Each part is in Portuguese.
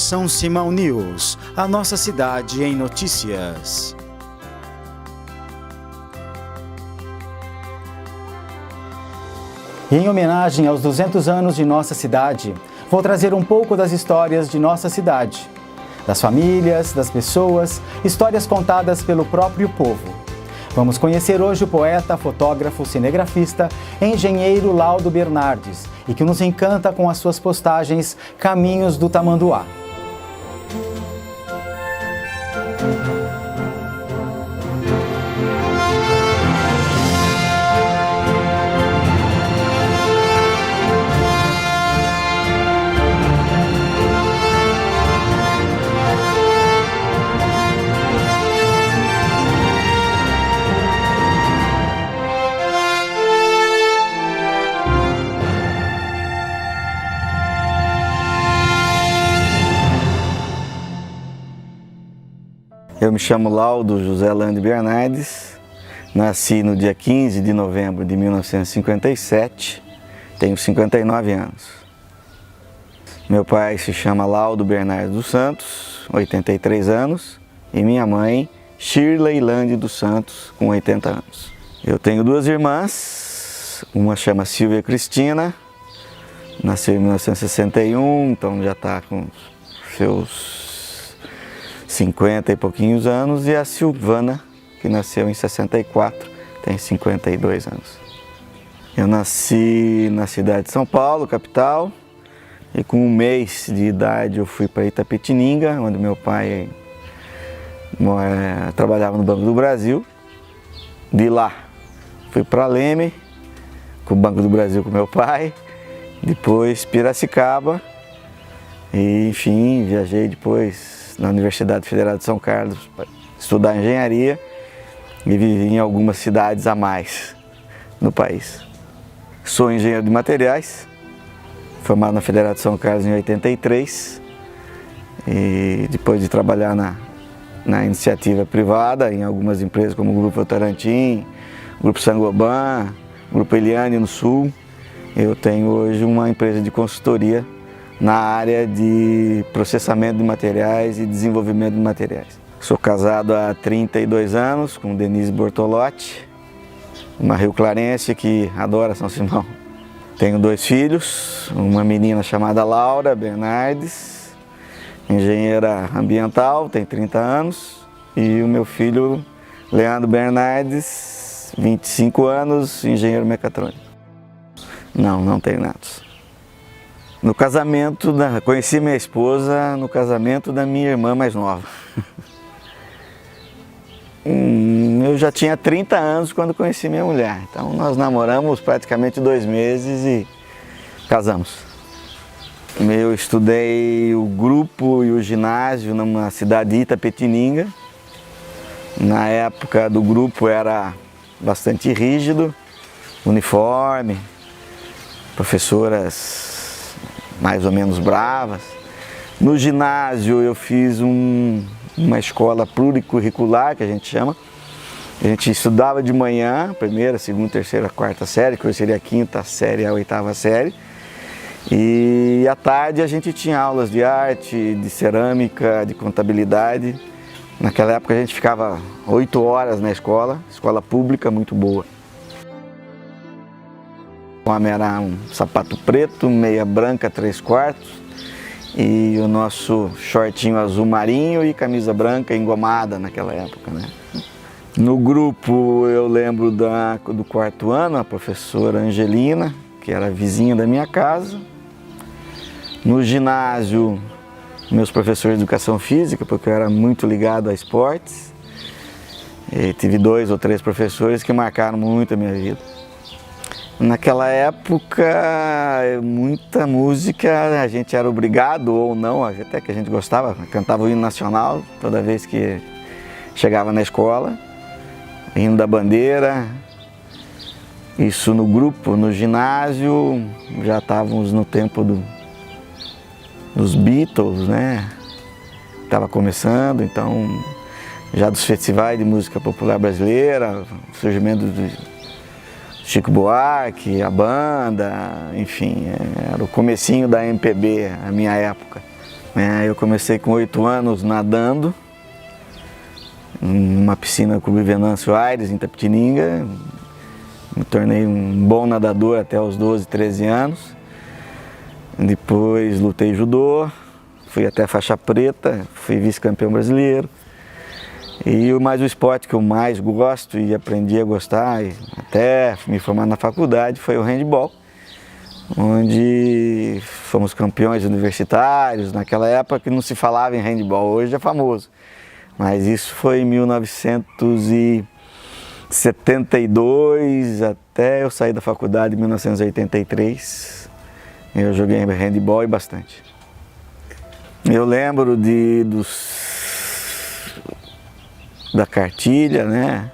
São Simão News, a nossa cidade em notícias. E em homenagem aos 200 anos de nossa cidade, vou trazer um pouco das histórias de nossa cidade. Das famílias, das pessoas, histórias contadas pelo próprio povo. Vamos conhecer hoje o poeta, fotógrafo, cinegrafista, engenheiro Laudo Bernardes, e que nos encanta com as suas postagens Caminhos do Tamanduá. Eu me chamo Laudo José Lande Bernardes, nasci no dia 15 de novembro de 1957, tenho 59 anos. Meu pai se chama Laudo Bernardes dos Santos, 83 anos, e minha mãe, Shirley Lande dos Santos, com 80 anos. Eu tenho duas irmãs, uma chama Silvia Cristina, nasceu em 1961, então já está com seus 50 e pouquinhos anos, e a Silvana, que nasceu em 64, tem 52 anos. Eu nasci na cidade de São Paulo, capital, e com um mês de idade eu fui para Itapetininga, onde meu pai trabalhava no Banco do Brasil. De lá fui para Leme, com o Banco do Brasil com meu pai, depois Piracicaba, e enfim, viajei depois na Universidade Federal de São Carlos para estudar engenharia e vivi em algumas cidades a mais no país. Sou engenheiro de materiais, formado na Federal de São Carlos em 83, e depois de trabalhar na iniciativa privada em algumas empresas como o Grupo Votorantim, Grupo Sangoban, Grupo Eliane no Sul, eu tenho hoje uma empresa de consultoria na área de processamento de materiais e desenvolvimento de materiais. Sou casado há 32 anos com Denise Bortolotti, uma rio-clarense que adora São Simão. Tenho dois filhos, uma menina chamada Laura Bernardes, engenheira ambiental, tem 30 anos, e o meu filho Leandro Bernardes, 25 anos, engenheiro mecatrônico. Não tenho netos. No casamento, conheci minha esposa no casamento da minha irmã mais nova. Eu já tinha 30 anos quando conheci minha mulher, então nós namoramos praticamente 2 meses e casamos. Eu estudei o grupo e o ginásio numa cidade de Itapetininga. Na época do grupo era bastante rígido, uniforme, professoras mais ou menos bravas. No ginásio eu fiz uma escola pluricurricular, que a gente chama. A gente estudava de manhã, primeira, segunda, terceira, quarta série, que hoje seria a quinta série e a oitava série. E à tarde a gente tinha aulas de arte, de cerâmica, de contabilidade. Naquela época a gente ficava 8 horas na escola pública muito boa. O homem era um sapato preto, meia branca 3/4 e o nosso shortinho azul marinho e camisa branca engomada naquela época, né? No grupo eu lembro do 4º ano, a professora Angelina, que era vizinha da minha casa. No ginásio, meus professores de educação física, porque eu era muito ligado a esportes. E tive 2 ou 3 professores que marcaram muito a minha vida. Naquela época, muita música, a gente era obrigado ou não, até que a gente gostava, cantava o hino nacional toda vez que chegava na escola, hino da bandeira. Isso no grupo. No ginásio, já estávamos no tempo dos Beatles, né? Estava começando, então já dos festivais de música popular brasileira, o surgimento do Chico Buarque, a banda, enfim, era o comecinho da MPB, a minha época. Eu comecei com 8 anos nadando, numa piscina com o Venâncio Aires, em Itapetininga. Me tornei um bom nadador até os 12, 13 anos. Depois lutei judô, fui até faixa preta, fui vice-campeão brasileiro. E o esporte que eu mais gosto e aprendi a gostar, e até me formar na faculdade, foi o handebol, onde fomos campeões universitários. Naquela época que não se falava em handebol, hoje é famoso. Mas isso foi em 1972, até eu sair da faculdade em 1983. Eu joguei handebol e bastante. Eu lembro da cartilha, né?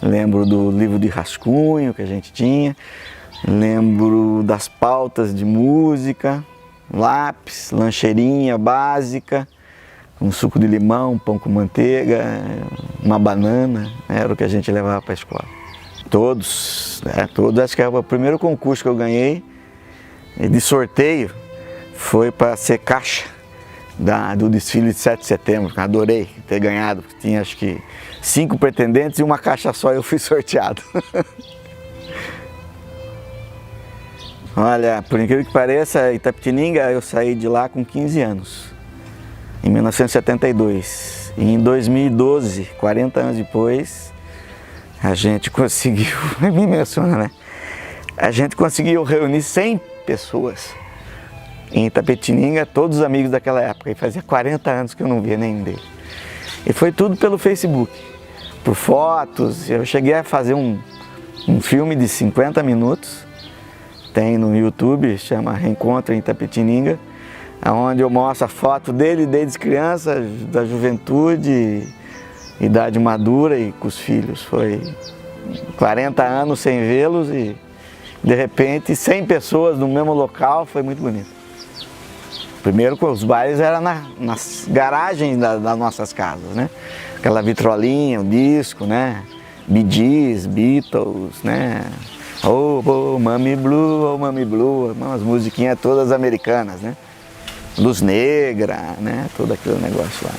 Lembro do livro de rascunho que a gente tinha. Lembro das pautas de música, lápis, lancheirinha básica, um suco de limão, pão com manteiga, uma banana, era o que a gente levava para a escola. Todos, acho que era o primeiro concurso que eu ganhei de sorteio, foi para ser caixa do desfile de 7 de setembro, adorei ter ganhado, porque tinha acho que 5 pretendentes e uma caixa só eu fui sorteado. Olha, por incrível que pareça, Itapetininga eu saí de lá com 15 anos, em 1972. E em 2012, 40 anos depois, a gente conseguiu, me emociona, né? A gente conseguiu reunir 100 pessoas em Itapetininga, todos os amigos daquela época, e fazia 40 anos que eu não via nenhum deles. E foi tudo pelo Facebook, por fotos. Eu cheguei a fazer um filme de 50 minutos, tem no YouTube, chama Reencontro em Itapetininga, onde eu mostro a foto dele desde criança, da juventude, idade madura e com os filhos. Foi 40 anos sem vê-los e de repente 100 pessoas no mesmo local, foi muito bonito. Primeiro os bailes eram nas garagens das nossas casas, né? Aquela vitrolinha, o disco, né? Bee Gees, Beatles, né? Oh, Mami Blue, umas musiquinhas todas americanas, né? Luz Negra, né? Todo aquele negócio lá.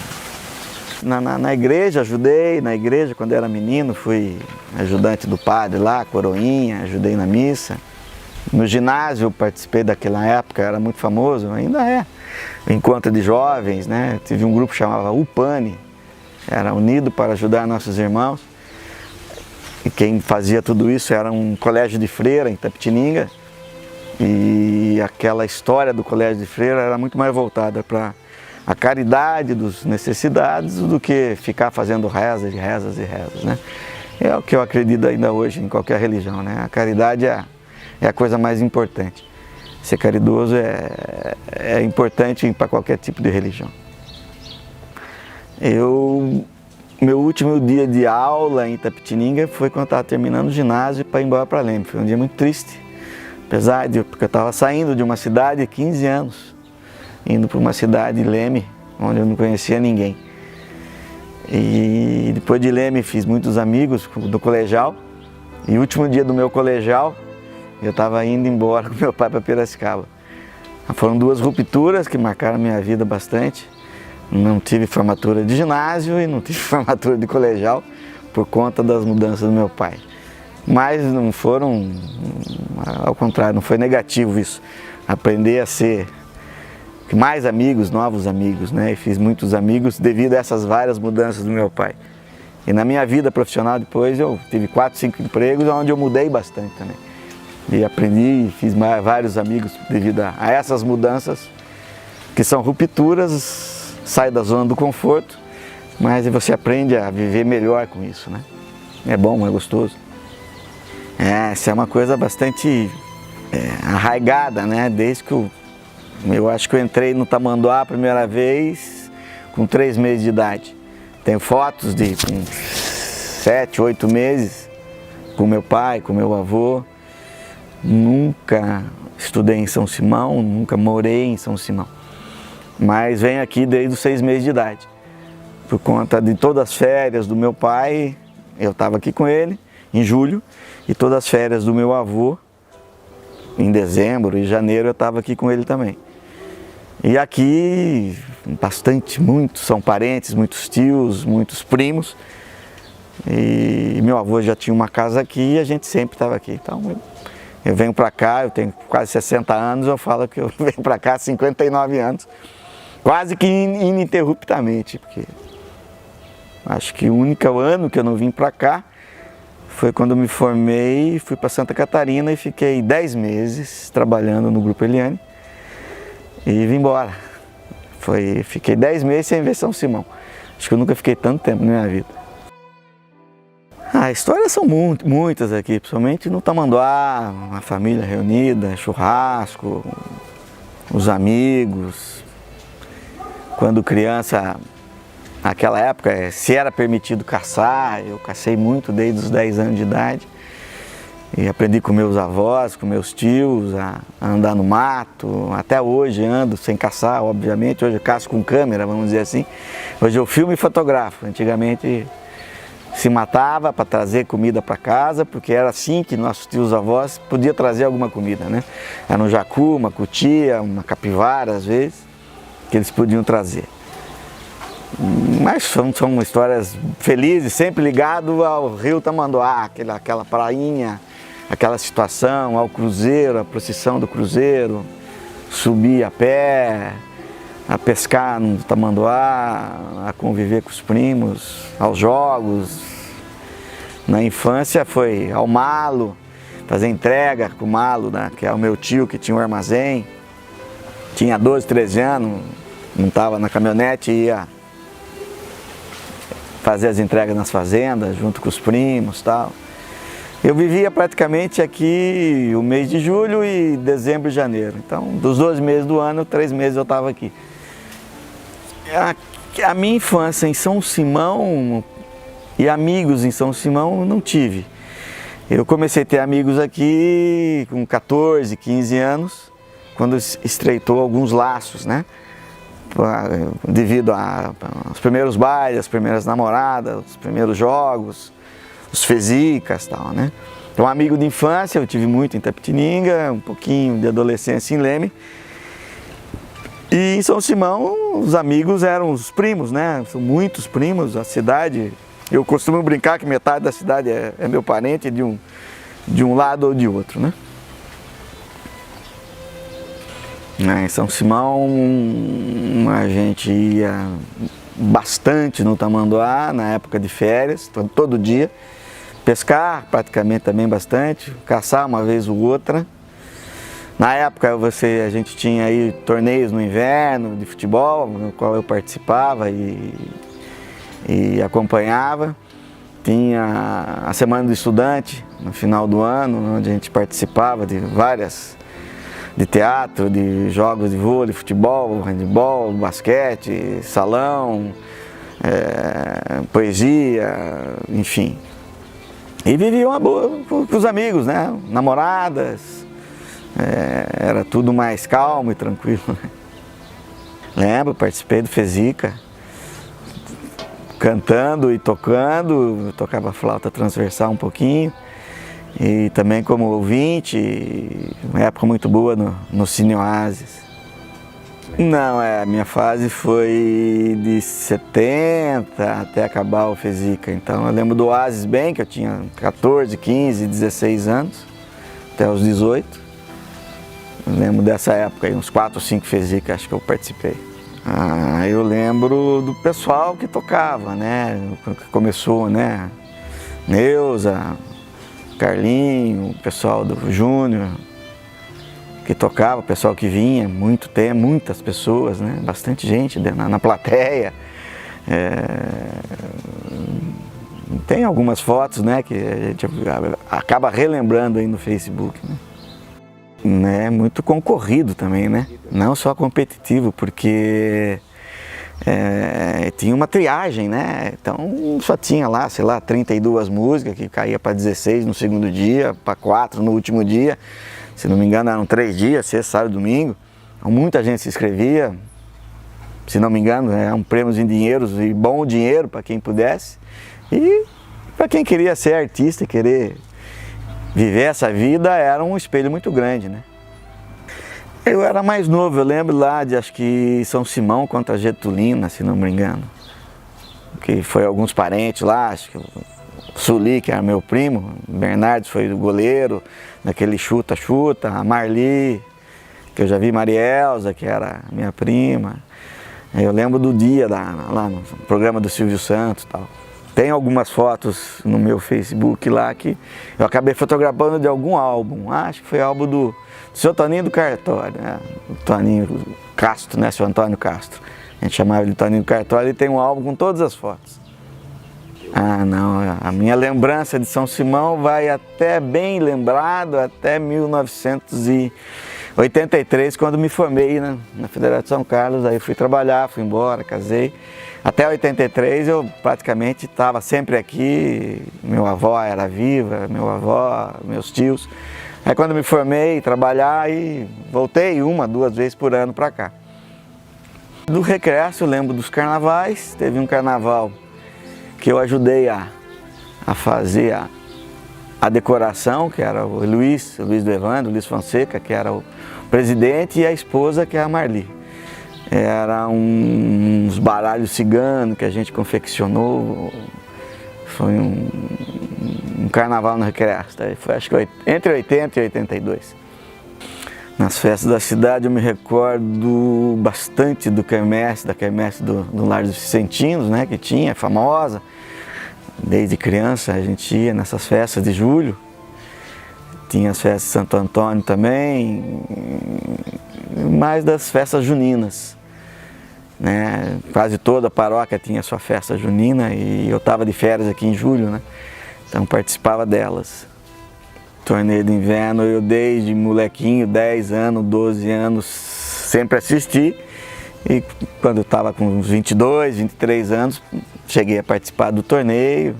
Na igreja, ajudei, na igreja quando era menino, fui ajudante do padre lá, coroinha, ajudei na missa. No ginásio eu participei daquela época, era muito famoso, ainda é. Encontro de jovens, né? Tive um grupo que chamava UPANI, era Unido para Ajudar Nossos Irmãos. E quem fazia tudo isso era um colégio de freira em Itapetininga. E aquela história do colégio de freira era muito mais voltada para a caridade dos necessitados do que ficar fazendo rezas e rezas e rezas, né? É o que eu acredito ainda hoje em qualquer religião, né? A caridade é a coisa mais importante. Ser caridoso é importante para qualquer tipo de religião. Meu último dia de aula em Itapetininga foi quando eu estava terminando o ginásio para ir embora para Leme. Foi um dia muito triste, porque eu estava saindo de uma cidade de 15 anos, indo para uma cidade de Leme, onde eu não conhecia ninguém. E depois de Leme fiz muitos amigos do colegial, e o último dia do meu colegial, eu estava indo embora com meu pai para Piracicaba. Foram 2 rupturas que marcaram a minha vida bastante. Não tive formatura de ginásio e não tive formatura de colegial por conta das mudanças do meu pai. Mas não foram, ao contrário, não foi negativo isso. Aprender a ser mais amigos, novos amigos, né? E fiz muitos amigos devido a essas várias mudanças do meu pai. E na minha vida profissional depois eu tive 4, 5 empregos, onde eu mudei bastante também. E aprendi e fiz vários amigos devido a essas mudanças, que são rupturas, sai da zona do conforto, mas você aprende a viver melhor com isso, né? É bom, é gostoso. Essa é uma coisa bastante arraigada, né? Desde que eu acho que eu entrei no Tamanduá a primeira vez com 3 meses de idade. Tenho fotos de com 7, 8 meses com meu pai, com meu avô. Nunca estudei em São Simão, nunca morei em São Simão. Mas venho aqui desde os 6 meses de idade. Por conta de todas as férias do meu pai, eu estava aqui com ele, em julho, e todas as férias do meu avô, em dezembro e janeiro, eu estava aqui com ele também. E aqui, muitos são parentes, muitos tios, muitos primos. E meu avô já tinha uma casa aqui e a gente sempre estava aqui. Então eu venho para cá, eu tenho quase 60 anos, eu falo que eu venho para cá há 59 anos. Quase que ininterruptamente, porque acho que o único ano que eu não vim para cá foi quando eu me formei, fui para Santa Catarina e fiquei 10 meses trabalhando no Grupo Eliane e vim embora. Fiquei 10 meses sem ver São Simão. Acho que eu nunca fiquei tanto tempo na minha vida. Histórias são muitas aqui, principalmente no Tamanduá, a família reunida, churrasco, os amigos. Quando criança, naquela época, se era permitido caçar, eu cacei muito desde os 10 anos de idade. E aprendi com meus avós, com meus tios, a andar no mato. Até hoje ando sem caçar, obviamente. Hoje eu caço com câmera, vamos dizer assim. Hoje eu filmo e fotografo. Antigamente se matava para trazer comida para casa, porque era assim que nossos tios avós podiam trazer alguma comida, né? Era um jacu, uma cutia, uma capivara às vezes, que eles podiam trazer. Mas são histórias felizes, sempre ligado ao rio Tamanduá, aquela prainha, aquela situação, ao cruzeiro, a procissão do cruzeiro, subir a pé, a pescar no Tamanduá, a conviver com os primos, aos jogos. Na infância foi ao malo, fazer entrega com o malo, né, que é o meu tio que tinha um armazém. Tinha 12, 13 anos, montava na caminhonete e ia fazer as entregas nas fazendas, junto com os primos e tal. Eu vivia praticamente aqui o mês de julho e dezembro e janeiro. Então, dos 12 meses do ano, 3 meses eu estava aqui. A minha infância em São Simão e amigos em São Simão eu não tive. Eu comecei a ter amigos aqui com 14, 15 anos, quando estreitou alguns laços, né? Devido aos primeiros bailes, as primeiras namoradas, os primeiros jogos, os fesicas e tal, né? Então, amigo de infância eu tive muito em Itapetininga, um pouquinho de adolescência em Leme. E em São Simão os amigos eram os primos, né? São muitos primos, a cidade. Eu costumo brincar que metade da cidade é meu parente de um lado ou de outro, né? Em São Simão a gente ia bastante no Tamanduá na época de férias, todo dia. Pescar praticamente também bastante, caçar uma vez ou outra. Na época a gente tinha aí torneios no inverno de futebol, no qual eu participava e acompanhava. Tinha a Semana do Estudante, no final do ano, onde a gente participava de de teatro, de jogos de vôlei, futebol, handebol, basquete, salão, poesia, enfim. E vivia uma boa com os amigos, né? Namoradas, era tudo mais calmo e tranquilo. Lembro, participei do Fesica, cantando e tocando, eu tocava flauta transversal um pouquinho. E também como ouvinte, uma época muito boa no Cine Oasis. Não, a minha fase foi de 70 até acabar o Fesica. Então eu lembro do Oasis bem, que eu tinha 14, 15, 16 anos, até os 18. Eu lembro dessa época aí, uns 4 ou 5 Fesica acho que eu participei. Eu lembro do pessoal que tocava, né? Que começou, né? Neuza, Carlinho, o pessoal do Júnior, que tocava, o pessoal que vinha, muitas pessoas, né? Bastante gente na plateia. Tem algumas fotos, né, que a gente acaba relembrando aí no Facebook, né? Muito concorrido também, né? Não só competitivo, porque tinha uma triagem, né? Então só tinha lá, sei lá, 32 músicas, que caía para 16 no segundo dia, para 4 no último dia. Se não me engano eram 3 dias, sexta, sábado e domingo. Então, muita gente se inscrevia, se não me engano, um prêmio em dinheiros e bom dinheiro para quem pudesse. E para quem queria ser artista e querer viver essa vida, era um espelho muito grande, né? Eu era mais novo, eu lembro lá de, acho que São Simão contra Getulina, se não me engano. Que foi alguns parentes lá, acho que o Suli, que era meu primo, o Bernardes foi o goleiro, naquele chuta-chuta, a Marli, que eu já vi Marielza, que era minha prima. Eu lembro do dia lá no programa do Silvio Santos e tal. Tem algumas fotos no meu Facebook lá que eu acabei fotografando de algum álbum. Acho que foi álbum do seu Toninho do Cartório, né? O Toninho Castro, né? Seu Antônio Castro. A gente chamava ele de Toninho do Cartório e tem um álbum com todas as fotos. Ah, não, a minha lembrança de São Simão vai até bem lembrado, até 1983, quando me formei na Federal de São Carlos. Aí fui trabalhar, fui embora, casei. Até 83 eu praticamente estava sempre aqui, meu avó era viva, meu avó, meus tios. Aí quando me formei, trabalhar e voltei 1, 2 vezes por ano para cá. Do Recreaço eu lembro dos carnavais, teve um carnaval que eu ajudei a fazer a decoração, que era o Luiz do Evandro, o Luiz Fonseca, que era o presidente, e a esposa, que é a Marli. Era uns baralhos ciganos que a gente confeccionou, foi um carnaval no Recreaço, foi acho que entre 80 e 82. Nas festas da cidade eu me recordo bastante da quermesse do Lar dos Vicentinos, né, que tinha, famosa. Desde criança a gente ia nessas festas de julho. Tinha as festas de Santo Antônio também, mais das festas juninas, né? Quase toda a paróquia tinha sua festa junina e eu estava de férias aqui em julho, né? Então participava delas. Torneio de inverno eu desde molequinho, 10 anos, 12 anos, sempre assisti. E quando eu estava com uns 22, 23 anos, cheguei a participar do torneio.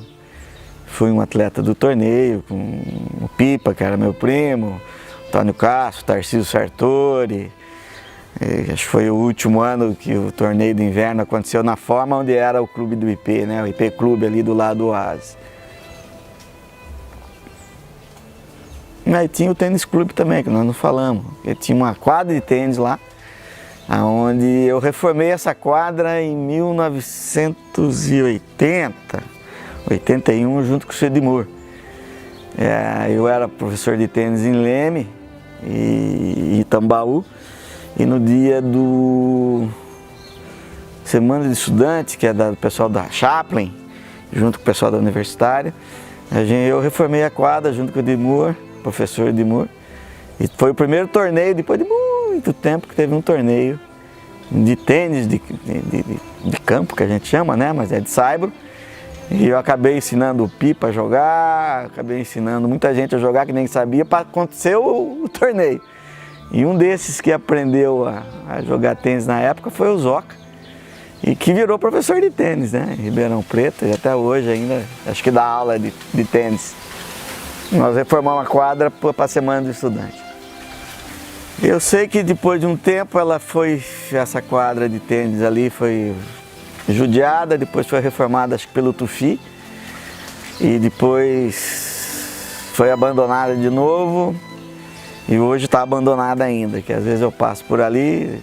Fui um atleta do torneio, com o Pipa, que era meu primo, Antônio Castro, Tarcísio Sartori. Acho que foi o último ano que o torneio de inverno aconteceu na forma onde era o clube do IP, né? O IP Clube ali do lado do Oasis. Aí tinha o tênis clube também, que nós não falamos. Eu tinha uma quadra de tênis lá, onde eu reformei essa quadra em 1980, 81, junto com o Sedimur. Eu era professor de tênis em Leme e Itambaú, e no dia do Semana de Estudante, que é do pessoal da Chaplin, junto com o pessoal da Universitária, eu reformei a quadra junto com o Edmur, professor Edmur, e foi o primeiro torneio, depois de muito tempo, que teve um torneio de tênis de campo, que a gente chama, né? Mas é de saibro. E eu acabei ensinando o Pipa a jogar, acabei ensinando muita gente a jogar que nem sabia, para acontecer o torneio. E um desses que aprendeu a jogar tênis na época foi o Zoca, e que virou professor de tênis, né? Em Ribeirão Preto, e até hoje ainda, acho que dá aula de tênis. Nós reformamos a quadra para a Semana do Estudante. Eu sei que depois de um tempo essa quadra de tênis ali foi judiada, depois foi reformada, acho que pelo Tufi, e depois foi abandonada de novo, e hoje está abandonada ainda, que às vezes eu passo por ali,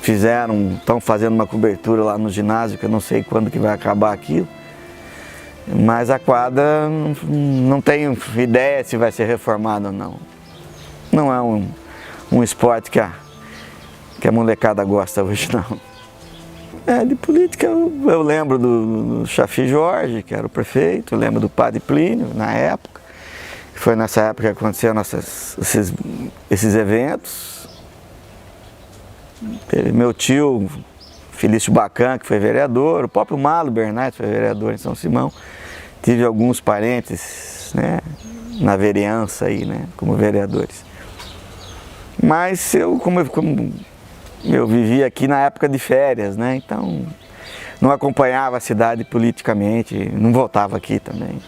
estão fazendo uma cobertura lá no ginásio, que eu não sei quando que vai acabar aquilo. Mas a quadra, não tenho ideia se vai ser reformada ou não. Não é um esporte que a molecada gosta hoje, não. De política eu lembro do Chafi Jorge, que era o prefeito, eu lembro do Padre Plínio, na época. Foi nessa época que aconteceram esses eventos. Teve meu tio, Felício Bacan, que foi vereador, o próprio Malo Bernardes foi vereador em São Simão. Tive alguns parentes, né, na vereança aí, né, como vereadores. Mas como eu vivia aqui na época de férias, né, então não acompanhava a cidade politicamente, não votava aqui também.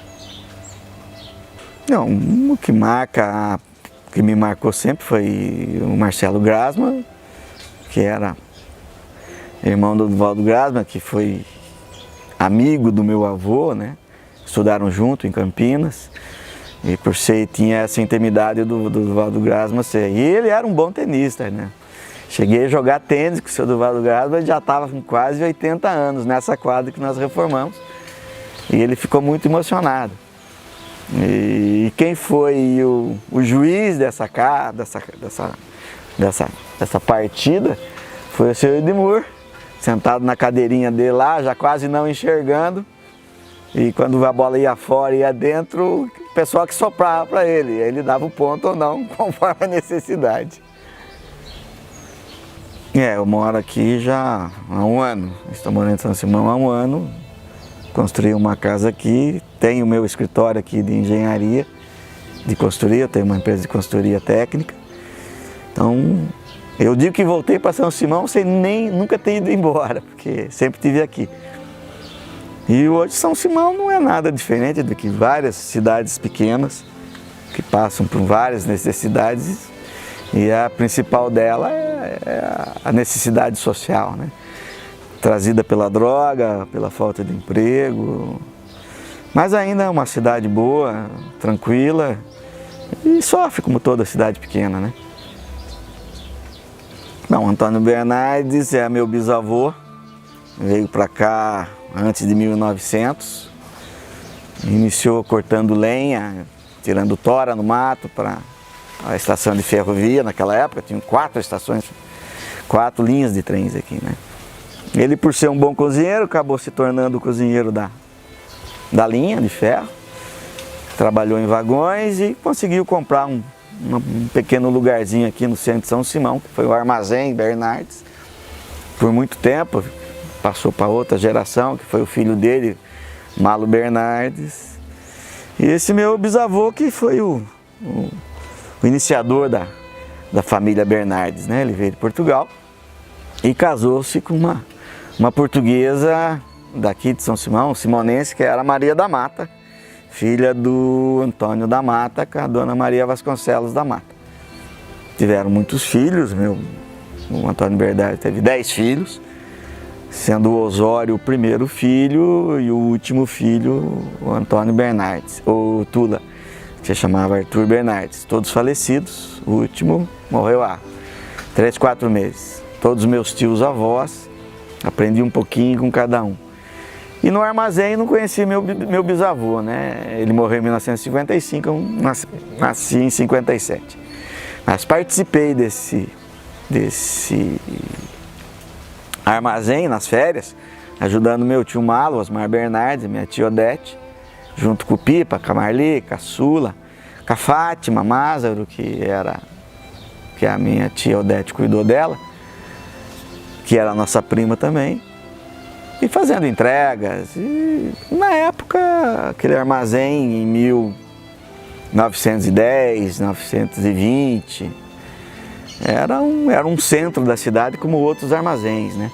Não, o que me marcou sempre foi o Marcelo Grasman, que era irmão do Valdo Grasman, que foi amigo do meu avô, né? Estudaram junto em Campinas. E por ser, tinha essa intimidade do Duvaldo Grasman ser. E ele era um bom tenista, né? Cheguei a jogar tênis com o seu Duvaldo Grasman, ele já estava com quase 80 anos nessa quadra que nós reformamos. E ele ficou muito emocionado. E quem foi o juiz dessa partida foi o seu Edmur, sentado na cadeirinha dele lá, já quase não enxergando. E quando a bola ia fora e ia dentro, o pessoal que soprava para ele. Aí ele dava o ponto ou não, conforme a necessidade. Eu moro aqui já há um ano. Estou morando em São Simão há um ano. Construí uma casa aqui, tenho o meu escritório aqui de engenharia, de consultoria, eu tenho uma empresa de consultoria técnica. Então, eu digo que voltei para São Simão sem nunca ter ido embora, porque sempre estive aqui. E hoje São Simão não é nada diferente do que várias cidades pequenas que passam por várias necessidades e a principal dela é a necessidade social, né? Trazida pela droga, pela falta de emprego, mas ainda é uma cidade boa, tranquila e sofre como toda cidade pequena, né? Bom, Antônio Bernardes é meu bisavô, veio para cá antes de 1900, iniciou cortando lenha, tirando tora no mato para a estação de ferrovia. Naquela época tinham 4 estações, 4 linhas de trens aqui, né? Ele, por ser um bom cozinheiro, acabou se tornando o cozinheiro da linha de ferro, trabalhou em vagões e conseguiu comprar um pequeno lugarzinho aqui no centro de São Simão, que foi o Armazém Bernardes, por muito tempo. Passou para outra geração, que foi o filho dele, Malo Bernardes. E esse meu bisavô que foi o iniciador da família Bernardes, né? Ele veio de Portugal e casou-se com uma portuguesa daqui de São Simão, simonense, que era Maria da Mata, filha do Antônio da Mata com a dona Maria Vasconcelos da Mata. Tiveram muitos filhos, o Antônio Bernardes teve 10 filhos, sendo o Osório o primeiro filho e o último filho, o Antônio Bernardes, ou Tula, que se chamava Arthur Bernardes. Todos falecidos, o último morreu há 3, 4 meses. Todos os meus tios avós, aprendi um pouquinho com cada um. E no armazém não conheci meu bisavô, né? Ele morreu em 1955, eu nasci em 57. Mas participei desse armazém nas férias, ajudando meu tio Malo, Osmar Bernardes, minha tia Odete, junto com o Pipa, com a Marli, com a Sula, com a Fátima Mázaro, que a minha tia Odete cuidou dela, que era a nossa prima também, e fazendo entregas. E na época, aquele armazém em 1910, 1920, era um centro da cidade como outros armazéns, né?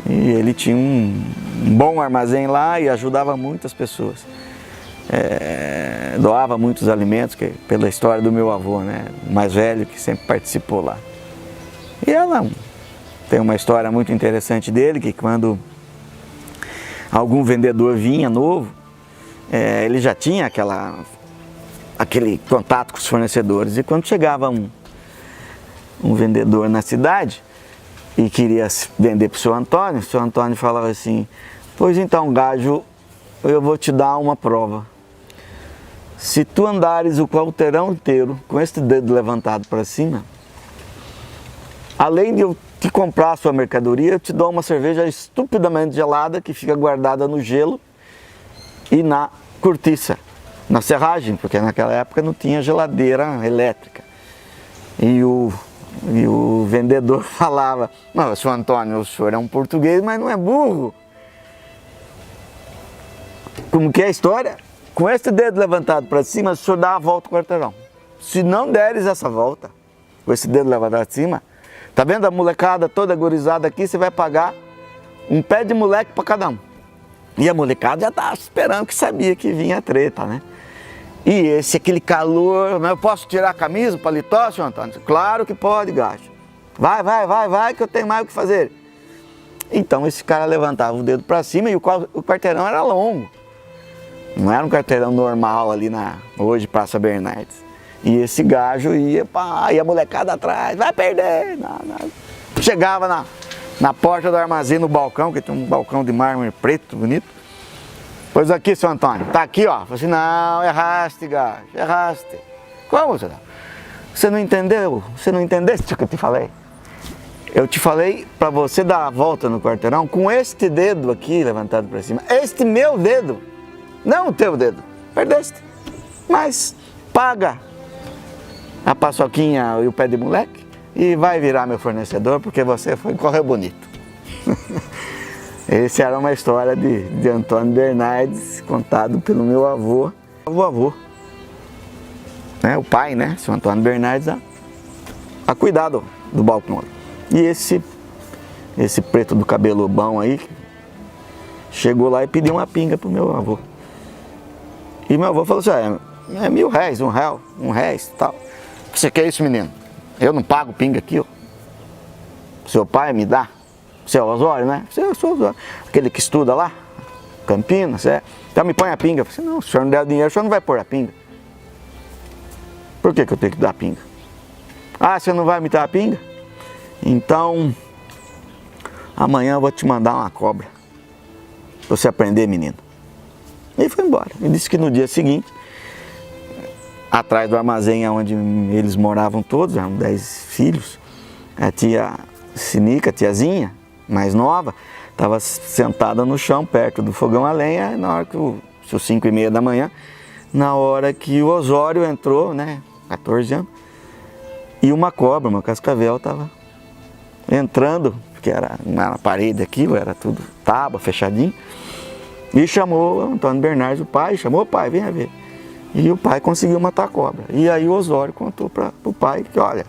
E ele tinha um bom armazém lá e ajudava muitas pessoas. Doava muitos alimentos, pela história do meu avô, né? O mais velho, que sempre participou lá. E ela tem uma história muito interessante dele, que quando algum vendedor vinha novo, ele já tinha aquele contato com os fornecedores. E quando chegava um vendedor na cidade e queria vender para o seu Antônio falava assim: pois então, Gajo, eu vou te dar uma prova. Se tu andares o quarteirão inteiro com este dedo levantado para cima, além de eu te comprar a sua mercadoria, eu te dou uma cerveja estupidamente gelada que fica guardada no gelo e na cortiça, na serragem, porque naquela época não tinha geladeira elétrica. E o vendedor falava: não, seu Antônio, o senhor é um português, mas não é burro. Como que é a história? Com esse dedo levantado para cima, o senhor dá a volta ao quarteirão. Se não deres essa volta, com esse dedo levantado para cima, tá vendo a molecada toda gorizada aqui, você vai pagar um pé de moleque para cada um. E a molecada já estava esperando, que sabia que vinha a treta, né? E aquele calor: mas eu posso tirar a camisa, o paletó, senhor Antônio? Claro que pode, Gajo. Vai, que eu tenho mais o que fazer. Então esse cara levantava o dedo para cima e o quarteirão era longo. Não era um quarteirão normal ali hoje Praça Bernardes. E esse gajo ia, pá, e a molecada atrás, vai perder. Não. Chegava na porta do armazém, no balcão, que tem um balcão de mármore preto, bonito. Pois aqui, seu Antônio, tá aqui, ó. Falei assim, não, erraste, gajo, erraste. Como, senhor? Você não entendeu? Você não entendeste o que eu te falei? Eu te falei para você dar a volta no quarteirão com este dedo aqui levantado para cima. Este meu dedo, não o teu dedo. Perdeste. Mas paga a paçoquinha e o pé de moleque e vai virar meu fornecedor porque você correu bonito. Essa era uma história de Antônio Bernardes, contado pelo meu avô. Avô. Né, o pai, né, seu Antônio Bernardes, a cuidar do balcão. E esse preto do cabelo bom aí, chegou lá e pediu uma pinga pro meu avô. E meu avô falou assim, é R$1.000, R$1 e tal. Você quer isso, menino? Eu não pago pinga aqui, ó. Seu pai me dá. Você é o Osório, né? Você é o Osório. Aquele que estuda lá, Campinas, Então me põe a pinga. Eu falei, não, se o senhor não der o dinheiro, o senhor não vai pôr a pinga. Por que eu tenho que dar a pinga? Ah, você não vai me dar a pinga? Então, amanhã eu vou te mandar uma cobra. Pra você aprender, menino. E foi embora. E disse que no dia seguinte, atrás do armazém onde eles moravam todos, eram 10 filhos, a tia Sinica, a tiazinha, mais nova, estava sentada no chão, perto do fogão a lenha, na hora que às 5h30 da manhã, na hora que o Osório entrou, né, 14 anos, e uma cobra, uma cascavel, estava entrando, porque era na parede aquilo, era tudo tábua, fechadinho, e chamou o Antônio Bernardes, o pai, chamou o pai, venha ver. E o pai conseguiu matar a cobra. E aí o Osório contou para o pai que, olha,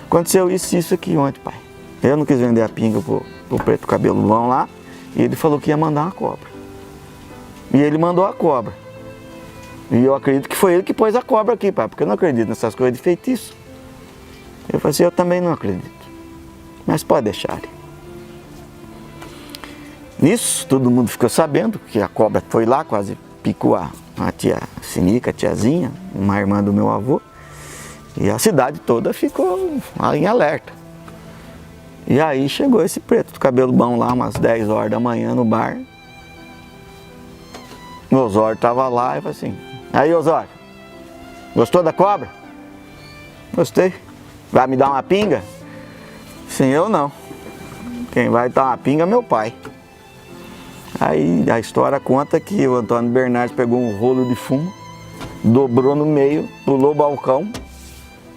aconteceu isso aqui ontem, pai. Eu não quis vender a pinga pro preto cabeludão lá, e ele falou que ia mandar uma cobra. E ele mandou a cobra. E eu acredito que foi ele que pôs a cobra aqui, pai, porque eu não acredito nessas coisas de feitiço. Eu falei assim, eu também não acredito. Mas pode deixar. Nisso, todo mundo ficou sabendo que a cobra foi lá, quase picou a tia Sinica, a tiazinha, uma irmã do meu avô. E a cidade toda ficou em alerta. E aí chegou esse preto do cabelo bom lá, umas 10 horas da manhã no bar. O Osório estava lá e falou assim, aí Osório, gostou da cobra? Gostei. Vai me dar uma pinga? Sim, eu não. Quem vai dar uma pinga é meu pai. Aí a história conta que o Antônio Bernardes pegou um rolo de fumo, dobrou no meio, pulou o balcão,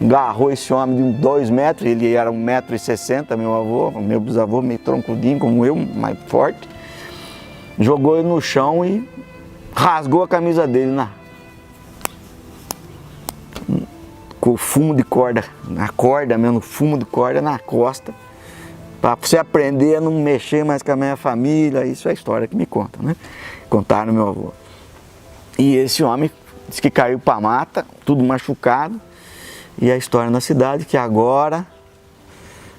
agarrou esse homem de uns 2 metros, ele era 1,60 m, meu bisavô meio troncudinho como eu, mais forte, jogou ele no chão e rasgou a camisa dele com o fumo de corda, na corda mesmo, fumo de corda na costa, para você aprender a não mexer mais com a minha família. Isso é a história que me conta, né? Contaram meu avô. E esse homem disse que caiu para a mata, tudo machucado. E a história na cidade que agora,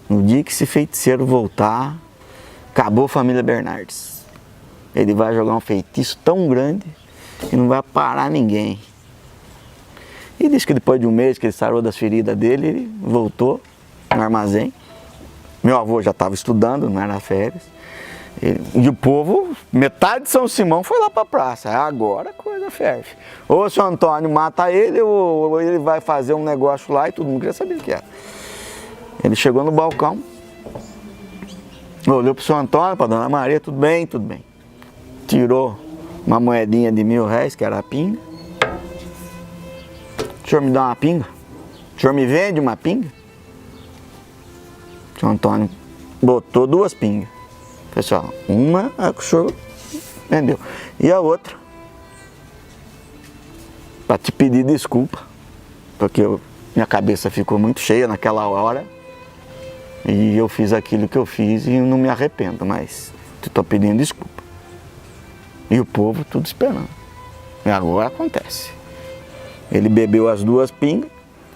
no dia que esse feiticeiro voltar, acabou a família Bernardes. Ele vai jogar um feitiço tão grande que não vai parar ninguém. E disse que depois de um mês que ele sarou das feridas dele, ele voltou no armazém. Meu avô já estava estudando, não era férias. E o povo, metade de São Simão foi lá para a praça. Agora a coisa ferve. Ou o seu Antônio mata ele, ou ele vai fazer um negócio lá e todo mundo queria saber o que era. Ele chegou no balcão, olhou para o seu Antônio, para a dona Maria, tudo bem, tudo bem. Tirou uma moedinha de R$1.000, que era a pinga. O senhor me dá uma pinga? O senhor me vende uma pinga? O seu Antônio botou 2 pingas. Pessoal, uma é que o senhor vendeu. E a outra, para te pedir desculpa, porque minha cabeça ficou muito cheia naquela hora e eu fiz aquilo que eu fiz e não me arrependo, mas estou pedindo desculpa. E o povo tudo esperando. E agora acontece. Ele bebeu as 2 pingas,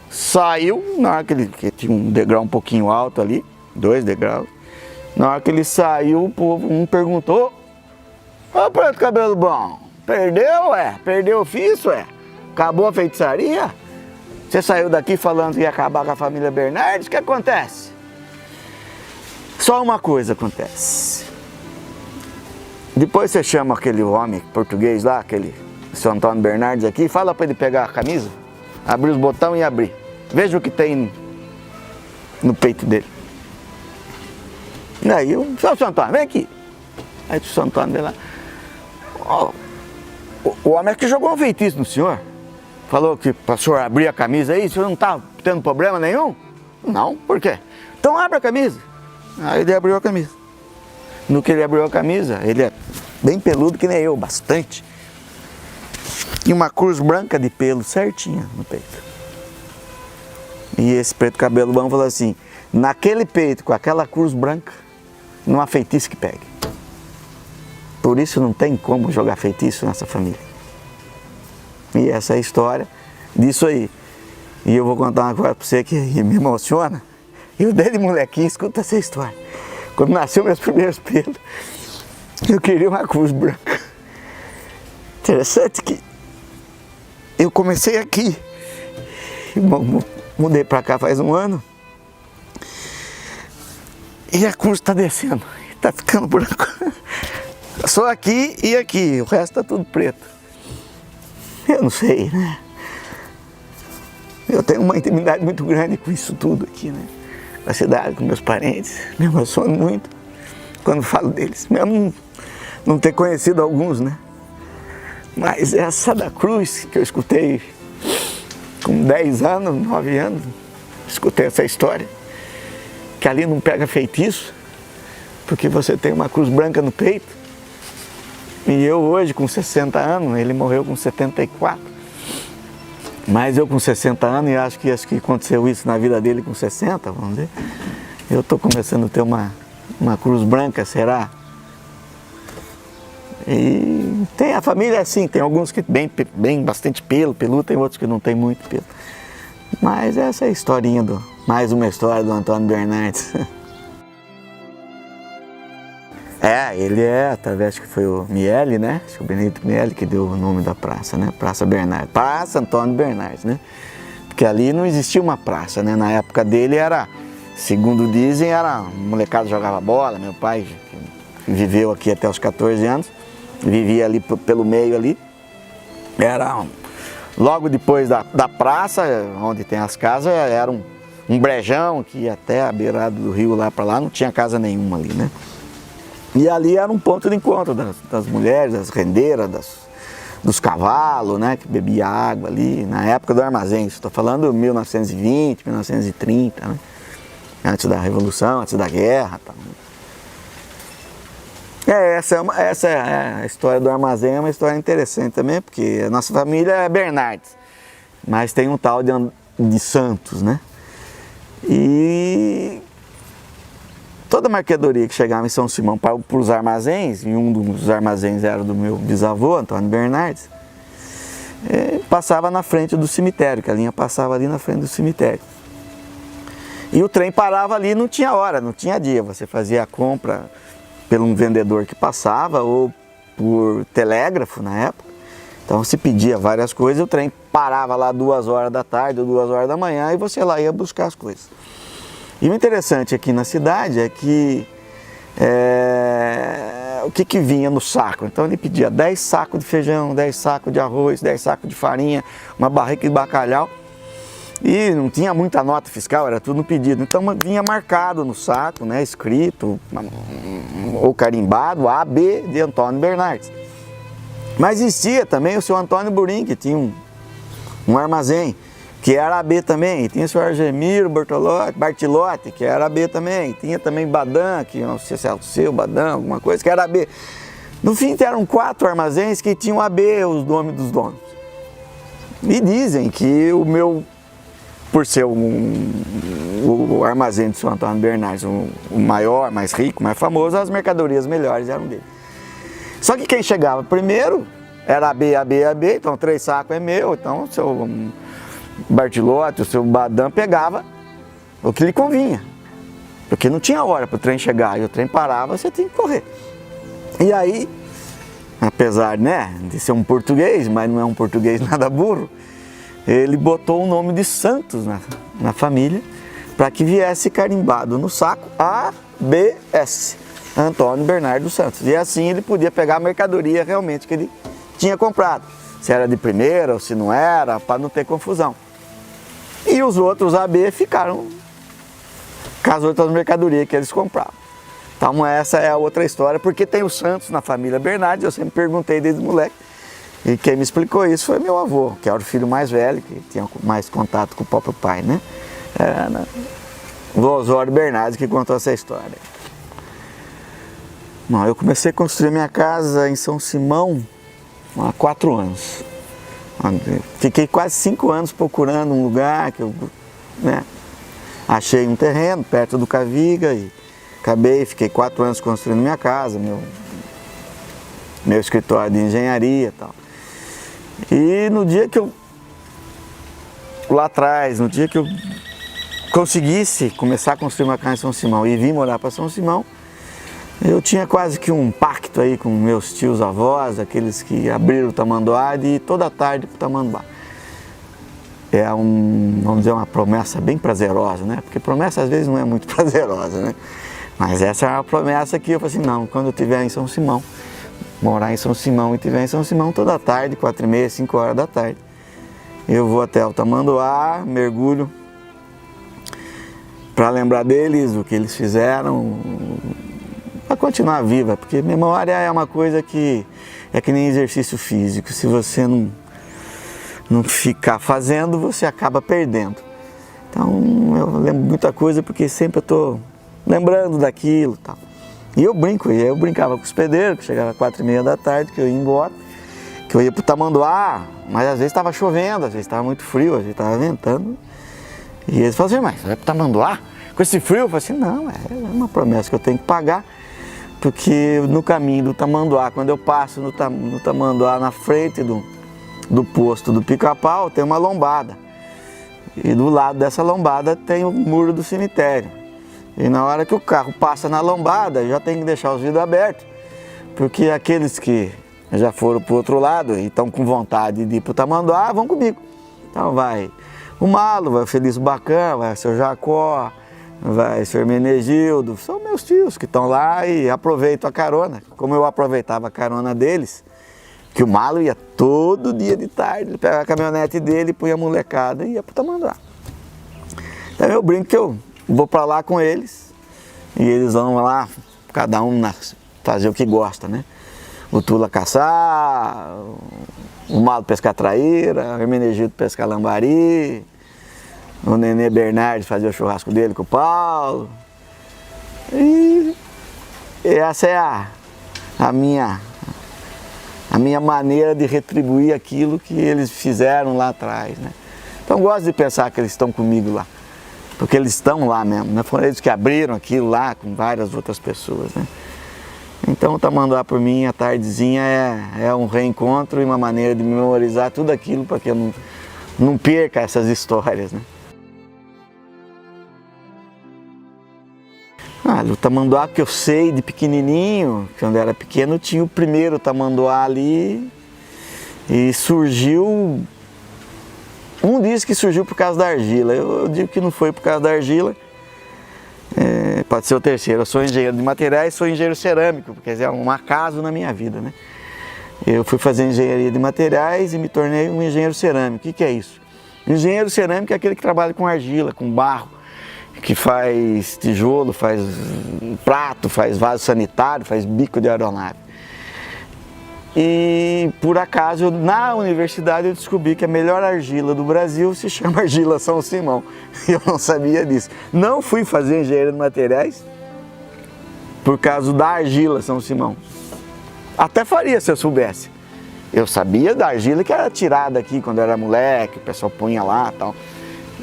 saiu, na hora que tinha um degrau um pouquinho alto ali, 2 degraus. Na hora que ele saiu, o povo me perguntou, ô preto cabelo bom, Perdeu, perdeu o ofício, acabou a feitiçaria. Você saiu daqui falando que ia acabar com a família Bernardes, o que acontece? Só uma coisa acontece. Depois você chama aquele homem português lá, aquele seu Antônio Bernardes aqui, fala para ele pegar a camisa, abrir os botões e abrir. Veja o que tem no peito dele. E aí, seu Antônio, vem aqui. Aí o seu Antônio vem lá. Oh, o homem é que jogou um feitiço no senhor. Falou que para o senhor abrir a camisa aí, o senhor não está tendo problema nenhum? Não, por quê? Então abre a camisa. Aí ele abriu a camisa. No que ele abriu a camisa, ele é bem peludo que nem eu, bastante. E uma cruz branca de pelo certinha no peito. E esse preto cabelo bom falou assim, naquele peito, com aquela cruz branca, não há feitiço que pegue. Por isso não tem como jogar feitiço nessa família. E essa é a história disso aí. E eu vou contar uma coisa para você que me emociona. Eu desde molequinho, escuta essa história. Quando nasceu meus primeiros pelos, eu queria uma cruz branca. Interessante que eu comecei aqui, mudei para cá faz um ano, e a cruz está descendo, está ficando branco. Só aqui e aqui, o resto está tudo preto. Eu não sei, né? Eu tenho uma intimidade muito grande com isso tudo aqui, né? Com a cidade, com meus parentes, me emociono muito quando falo deles, mesmo não ter conhecido alguns, né? Mas essa da cruz que eu escutei com 10 anos, 9 anos, escutei essa história, que ali não pega feitiço, porque você tem uma cruz branca no peito. E eu hoje com 60 anos, ele morreu com 74. Mas eu com 60 anos, e acho que aconteceu isso na vida dele com 60, vamos dizer. Eu estou começando a ter uma cruz branca, será? E tem a família assim, tem alguns que bem bastante peludo, tem outros que não tem muito pelo. Mas essa é a historinha mais uma história do Antônio Bernardes. Ele através que foi o Miele, né? Acho que o Benito Miele que deu o nome da praça, né? Praça Bernardes, Praça Antônio Bernardes, né? Porque ali não existia uma praça, né? Na época dele era, segundo dizem, era um molecado jogava bola. Meu pai que viveu aqui até os 14 anos, vivia ali pelo meio ali. Era logo depois da praça, onde tem as casas, era um brejão que ia até a beirada do rio lá para lá, não tinha casa nenhuma ali, né? E ali era um ponto de encontro das mulheres, das rendeiras, dos cavalos, né, que bebia água ali, na época do armazém, estou falando 1920, 1930, né, antes da Revolução, antes da Guerra. Tal. Essa é a história do armazém, é uma história interessante também, porque a nossa família é Bernardes, mas tem um tal de Santos, né, e toda a mercadoria que chegava em São Simão para os armazéns, e um dos armazéns era do meu bisavô, Antônio Bernardes, passava na frente do cemitério, que a linha passava ali na frente do cemitério. E o trem parava ali, não tinha hora, não tinha dia, você fazia a compra por um vendedor que passava ou por telégrafo na época. Então se pedia várias coisas, o trem parava lá 2 horas da tarde ou 2 horas da manhã e você lá ia buscar as coisas. E o interessante aqui na cidade é que o que vinha no saco? Então ele pedia 10 sacos de feijão, 10 sacos de arroz, 10 sacos de farinha, uma barrica de bacalhau. E não tinha muita nota fiscal, era tudo no pedido. Então vinha marcado no saco, né, escrito ou carimbado AB de Antônio Bernardes. Mas existia também o seu Antônio Burim, que tinha um armazém, que era AB também, e tinha o senhor Argemiro Bartilotti, que era AB também, tinha também Badan, que não sei se é o seu Badan, alguma coisa, que era AB. No fim eram 4 armazéns que tinham AB, os nomes dos donos. E dizem que o meu, por ser o armazém de São Antônio Bernardes, o maior, mais rico, mais famoso, as mercadorias melhores eram dele. Só que quem chegava primeiro era AB, AB, AB, então 3 sacos é meu, então o seu Bartilotti, o seu Badan pegava o que lhe convinha, porque não tinha hora para o trem chegar, e o trem parava, você tinha que correr. E aí apesar, né, de ser um português, mas não é um português nada burro, ele botou o nome de Santos na família, para que viesse carimbado no saco ABS, Antônio Bernardo Santos. E assim ele podia pegar a mercadoria realmente que ele tinha comprado, se era de primeira ou se não era, para não ter confusão. E os outros AB ficaram com as outras mercadorias que eles compravam. Então essa é a outra história, porque tem o Santos na família Bernardes, eu sempre perguntei desde moleque. E quem me explicou isso foi meu avô, que era o filho mais velho, que tinha mais contato com o próprio pai, né? Era o Osório Bernardes que contou essa história. Bom, eu comecei a construir minha casa em São Simão há 4 anos. Fiquei quase 5 anos procurando um lugar que eu, né, achei um terreno perto do Caviga e fiquei 4 anos construindo minha casa, meu escritório de engenharia e tal. E no dia que eu, lá atrás, no dia que eu conseguisse começar a construir uma casa em São Simão e vim morar para São Simão, eu tinha quase que um pacto aí com meus tios avós, aqueles que abriram o tamanduá, de ir toda tarde para o tamanduá. É vamos dizer, uma promessa bem prazerosa, né? Porque promessa às vezes não é muito prazerosa, né? Mas essa é uma promessa que eu falei assim, não, quando eu estiver em São Simão, morar em São Simão e estiver em São Simão toda tarde, 4h30, 5 horas da tarde, eu vou até o tamanduá, mergulho, para lembrar deles, o que eles fizeram, para continuar viva, porque memória é uma coisa que é que nem exercício físico, se você não ficar fazendo, você acaba perdendo. Então eu lembro muita coisa porque sempre eu estou lembrando daquilo e tal. E eu brincava com os pedreiros, que chegava às 4h30 da tarde, que eu ia embora, que eu ia para o tamanduá, mas às vezes estava chovendo, às vezes estava muito frio, às vezes estava ventando. E eles falavam assim, mas vai para o tamanduá? Com esse frio? Eu falei assim, não, é uma promessa que eu tenho que pagar, porque no caminho do tamanduá, quando eu passo no tamanduá na frente do posto do Pica-Pau, tem uma lombada. E do lado dessa lombada tem o muro do cemitério. E na hora que o carro passa na lombada, já tem que deixar os vidros abertos, porque aqueles que já foram para o outro lado e estão com vontade de ir para o tamanduá, vão comigo. Então vai o Malo, vai o Felício Bacan, vai o seu Jacó, vai o seu Hermenegildo, são meus tios que estão lá e aproveitam a carona. Como eu aproveitava a carona deles, que o Malo ia todo dia de tarde, ele pegava a caminhonete dele, punha a molecada e ia para o tamanduá. Então eu brinco que eu vou para lá com eles e eles vão lá, cada um fazer o que gosta, né? O Tula caçar, o Malo pescar traíra, o Hermenegildo pescar lambari, o Nenê Bernardes fazer o churrasco dele com o Paulo. E essa é a minha maneira de retribuir aquilo que eles fizeram lá atrás, né? Então gosto de pensar que eles estão comigo lá, porque eles estão lá mesmo, né? Foram eles que abriram aquilo lá com várias outras pessoas, né? Então o tamanduá por mim, a tardezinha é um reencontro e uma maneira de memorizar tudo aquilo para que eu não perca essas histórias, né? O tamanduá que eu sei de pequenininho, quando eu era pequeno, tinha o primeiro tamanduá ali e surgiu, um diz que surgiu por causa da argila, eu digo que não foi por causa da argila, pode ser o terceiro. Eu sou engenheiro de materiais, sou engenheiro cerâmico, quer dizer, é um acaso na minha vida, né? Eu fui fazer engenharia de materiais e me tornei um engenheiro cerâmico. O que é isso? Engenheiro cerâmico é aquele que trabalha com argila, com barro, que faz tijolo, faz prato, faz vaso sanitário, faz bico de aeronave. E por acaso, na universidade, eu descobri que a melhor argila do Brasil se chama Argila São Simão. Eu não sabia disso. Não fui fazer engenharia de materiais por causa da Argila São Simão. Até faria se eu soubesse. Eu sabia da argila que era tirada aqui quando eu era moleque, o pessoal punha lá e tal.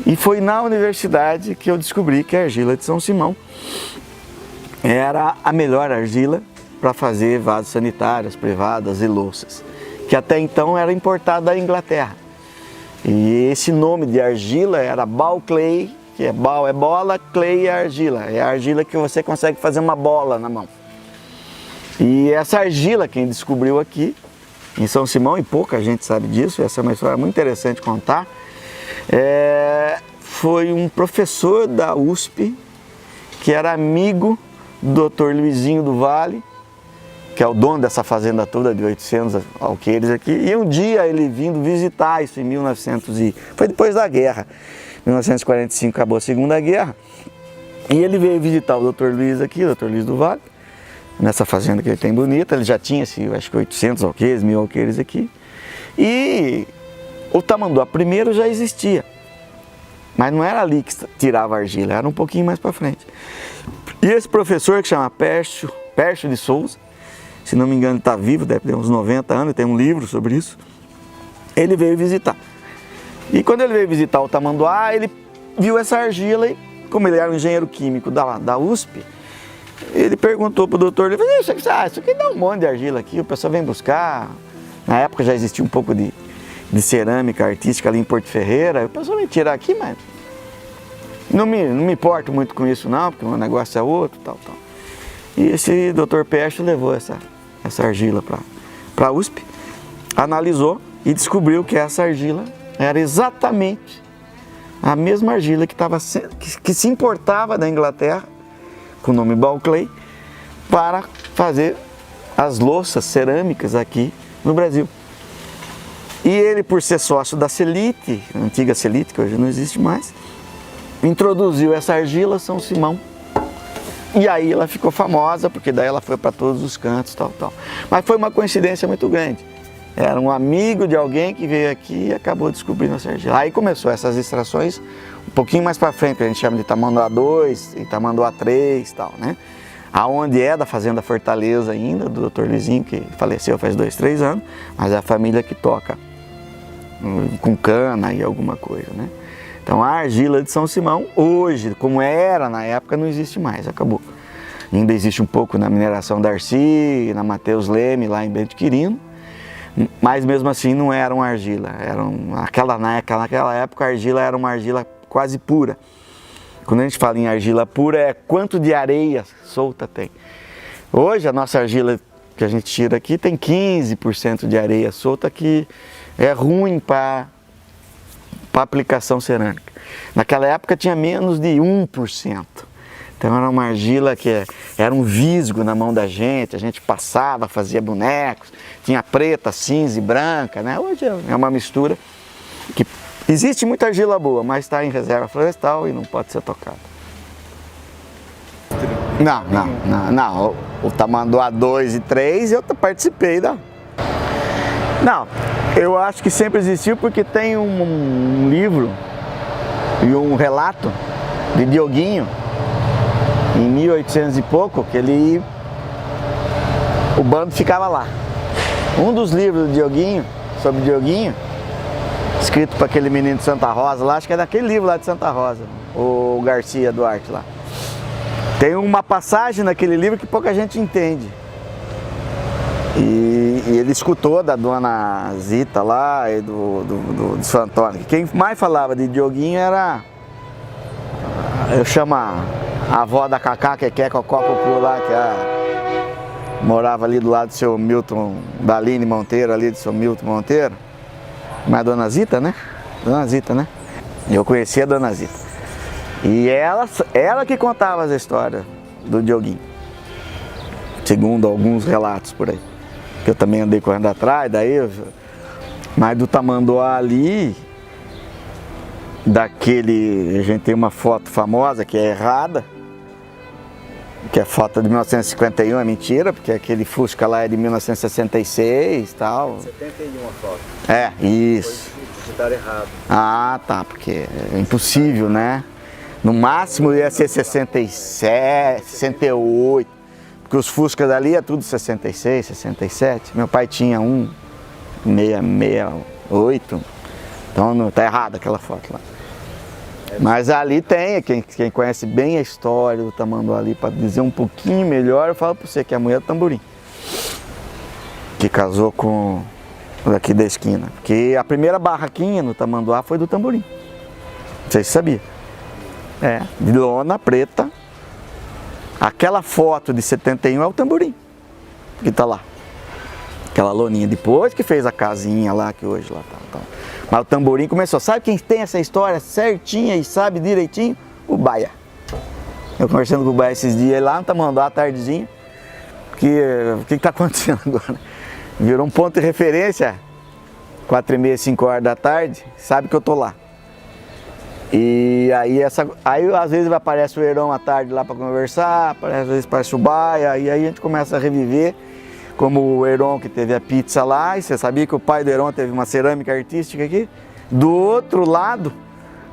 E foi na universidade que eu descobri que a argila de São Simão era a melhor argila para fazer vasos sanitários, privadas e louças, que até então era importada da Inglaterra. E esse nome de argila era ball clay, que é ball é bola, clay é argila. É a argila que você consegue fazer uma bola na mão. E essa argila, quem descobriu aqui, em São Simão, e pouca gente sabe disso, essa é uma história muito interessante de contar, foi um professor da USP, que era amigo do Dr. Luizinho do Vale, que é o dono dessa fazenda toda de 800 alqueires aqui, e um dia ele vindo visitar isso em 1900, foi depois da guerra, 1945 acabou a Segunda Guerra, e ele veio visitar o Dr. Luiz aqui, o Dr. Luiz do Vale, nessa fazenda que ele tem bonita. Ele já tinha, acho que 800 alqueires, 1000 alqueires aqui. E o tamanduá primeiro já existia, mas não era ali que tirava a argila, era um pouquinho mais para frente. E esse professor que chama Pércio de Souza, se não me engano está vivo, deve ter uns 90 anos, tem um livro sobre isso, ele veio visitar. E quando ele veio visitar o tamanduá, ele viu essa argila e, como ele era um engenheiro químico da USP, ele perguntou para o doutor, ele falou, isso aqui dá um monte de argila aqui, o pessoal vem buscar. Na época já existia um pouco de cerâmica artística ali em Porto Ferreira, o pessoal vem tirar aqui, mas não me importo muito com isso não, porque o negócio é outro, tal. E esse doutor Pércio levou essa argila para a USP, analisou e descobriu que essa argila era exatamente a mesma argila que se importava da Inglaterra, com o nome Balclay, para fazer as louças cerâmicas aqui no Brasil. E ele, por ser sócio da Celite, a antiga Celite, que hoje não existe mais, introduziu essa argila a São Simão. E aí ela ficou famosa, porque daí ela foi para todos os cantos, tal. Mas foi uma coincidência muito grande. Era um amigo de alguém que veio aqui e acabou descobrindo essa argila. Aí começou essas extrações um pouquinho mais para frente, que a gente chama de Tamanduá 2 e Tamanduá 3 e tal, né? Aonde é da Fazenda Fortaleza ainda, do Dr. Luizinho, que faleceu faz 2, 3 anos, mas é a família que toca com cana e alguma coisa, né? Então a argila de São Simão, hoje, como era na época, não existe mais, acabou. Ainda existe um pouco na mineração da Arci, na Mateus Leme, lá em Bento Quirino, mas mesmo assim não era uma argila, naquela época a argila era uma argila quase pura. Quando a gente fala em argila pura, é quanto de areia solta tem. Hoje a nossa argila que a gente tira aqui tem 15% de areia solta, que é ruim para aplicação cerâmica. Naquela época tinha menos de 1%. Então era uma argila que era um visgo na mão da gente, a gente passava, fazia bonecos, tinha preta, cinza e branca, né? Hoje é uma mistura que existe muita argila boa, mas está em reserva florestal e não pode ser tocada. Não. O Tamanduá 2 e 3 eu participei da... Não, eu acho que sempre existiu porque tem um livro e um relato de Dioguinho, em 1800 e pouco, que o bando ficava lá. Um dos livros do Dioguinho, sobre Dioguinho, escrito para aquele menino de Santa Rosa lá, acho que é daquele livro lá de Santa Rosa, o Garcia Duarte lá. Tem uma passagem naquele livro que pouca gente entende. E ele escutou da dona Zita lá e do seu Antônio. Quem mais falava de Dioguinho era, eu chamo a avó da Cacá, que é Cocó Cucu lá, que morava ali do lado do seu Milton, da Aline Monteiro, ali do seu Milton Monteiro. Mas a dona Zita, né? Dona Zita, né? Eu conhecia a dona Zita. E ela que contava as histórias do Dioguinho, segundo alguns relatos por aí. Que eu também andei correndo atrás, mas do Tamanduá ali, a gente tem uma foto famosa que é errada, que é foto de 1951, é mentira, porque aquele Fusca lá é de 1966 e tal. 71 a foto. É, isso. Foi digitar errado. Ah, tá, porque é impossível, né? No máximo ia ser 67, 68, porque os Fuscas ali é tudo 66, 67. Meu pai tinha um 668, então não tá errado aquela foto lá. Mas ali tem, quem conhece bem a história do Tamanduá ali, para dizer um pouquinho melhor, eu falo para você que é a mulher do Tamborim, que casou com daqui da esquina, porque a primeira barraquinha no Tamanduá foi do Tamborim, não sei se sabia. É, de lona preta, aquela foto de 71 é o Tamborim. que tá lá. Aquela loninha, depois que fez a casinha lá, que hoje lá tá. Mas o Tamborim começou. Sabe quem tem essa história certinha e sabe direitinho? O Baia. Eu conversando com o Baia esses dias lá no Tamanduá, à tardezinha. O que tá acontecendo agora? Virou um ponto de referência, 4h30, 5 horas da tarde, sabe que eu tô lá. E aí às vezes aparece o Heron à tarde lá para conversar, às vezes aparece o Baia, e aí a gente começa a reviver, como o Heron que teve a pizza lá, e você sabia que o pai do Heron teve uma cerâmica artística aqui, do outro lado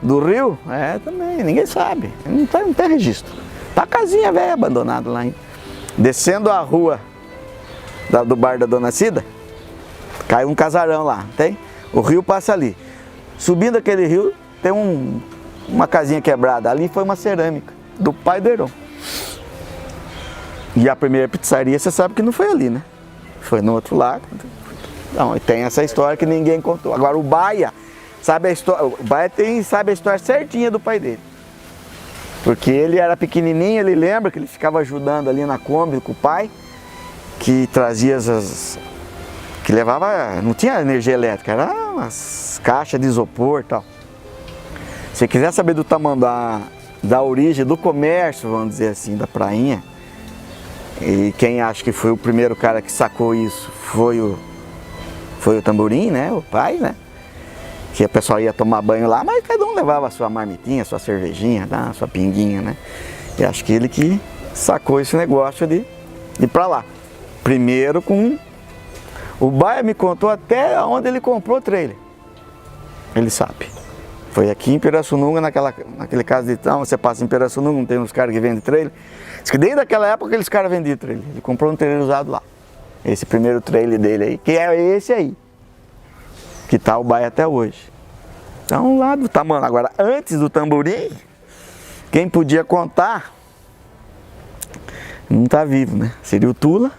do rio? Também, ninguém sabe, não tem registro. Tá a casinha velha abandonada lá ainda. Descendo a rua do bar da Dona Cida, cai um casarão lá, tem? O rio passa ali. Subindo aquele rio, tem uma casinha quebrada. Ali foi uma cerâmica do pai do Heron. E a primeira pizzaria, você sabe que não foi ali, né? Foi no outro lado. Não, tem essa história que ninguém contou. Agora o Baia sabe a história. O Baia sabe a história certinha do pai dele. Porque ele era pequenininho, ele lembra que ele ficava ajudando ali na Kombi com o pai, que trazia que levava, não tinha energia elétrica, era umas caixas de isopor e tal. Se quiser saber do Tamanduá, da origem do comércio, vamos dizer assim, da prainha, e quem acha que foi o primeiro cara que sacou isso foi o Tamborim, né, o pai, né? Que a pessoa ia tomar banho lá, mas cada um levava a sua marmitinha, sua cervejinha, a sua pinguinha, né? E acho que ele que sacou esse negócio de ir pra lá. Primeiro com... O Baia me contou até onde ele comprou o trailer. Ele sabe. Foi aqui em Pirassununga, naquele caso de então, você passa em Pirassununga, não tem uns caras que vendem trailer. Diz que desde aquela época aqueles caras vendiam trailer. Ele comprou um trailer usado lá. Esse primeiro trailer dele aí, que é esse aí. Que tá o Baia até hoje. Então lá do Tamanduá. Agora, antes do Tamborim, quem podia contar não tá vivo, né? Seria o Tula,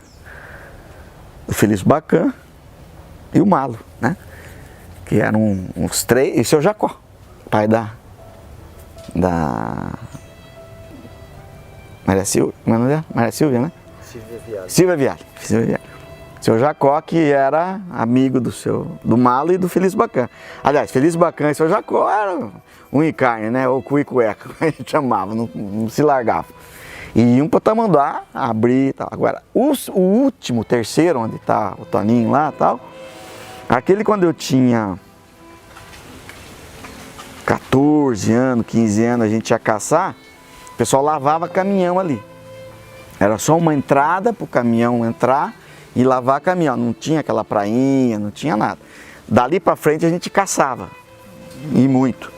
o Felício Bacan e o Malo, né? Que eram uns três, e o seu Jacó, pai da Maria Silvia, como é o nome dela? Maria Silvia, né? Silvia Viale. Seu Jacó, que era amigo do Malo e do Felício Bacan. Aliás, Felício Bacan e seu Jacó eram um e carne, né? Ou cu e cueca, a gente chamava, não se largava. E iam para Tamanduá, abrir e tal. Agora, o último, terceiro, onde está o Toninho lá e tal, aquele quando eu tinha 14 anos, 15 anos, a gente ia caçar, o pessoal lavava caminhão ali. Era só uma entrada para o caminhão entrar e lavar caminhão, não tinha aquela prainha, não tinha nada. Dali para frente a gente caçava, e muito.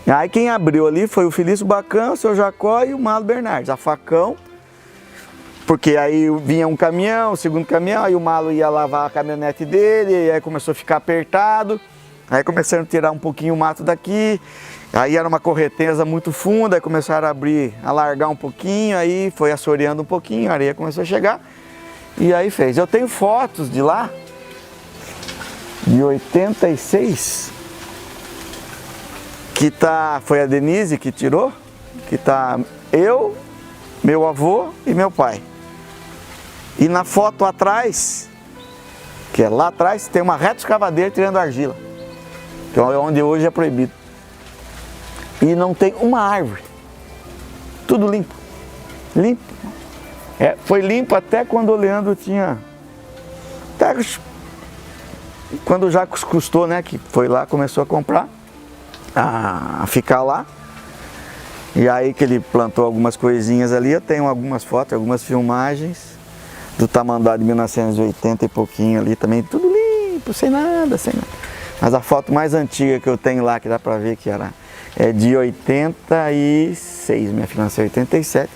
Aí quem abriu ali foi o Felício Bacan, o seu Jacó e o Malo Bernardes, a facão, porque aí vinha um caminhão, o segundo caminhão, aí o Malo ia lavar a caminhonete dele, e aí começou a ficar apertado, aí começaram a tirar um pouquinho o mato daqui, aí era uma correnteza muito funda, aí começaram a abrir, a largar um pouquinho, aí foi assoreando um pouquinho, a areia começou a chegar, e aí fez. Eu tenho fotos de lá, de 86, que foi a Denise que tirou, que tá eu, meu avô e meu pai. E na foto atrás, que é lá atrás, tem uma reta escavadeira tirando argila, que é onde hoje é proibido. E não tem uma árvore, tudo limpo, limpo. Foi limpo até quando o Leandro tinha, até quando o Jacos custou, né, que foi lá, começou a comprar, a ficar lá, e aí que ele plantou algumas coisinhas ali. Eu tenho algumas fotos, algumas filmagens do Tamanduá de 1980 e pouquinho ali também, tudo limpo, sem nada. Mas a foto mais antiga que eu tenho lá, que dá pra ver que é de 86, minha filha nasceu em 87,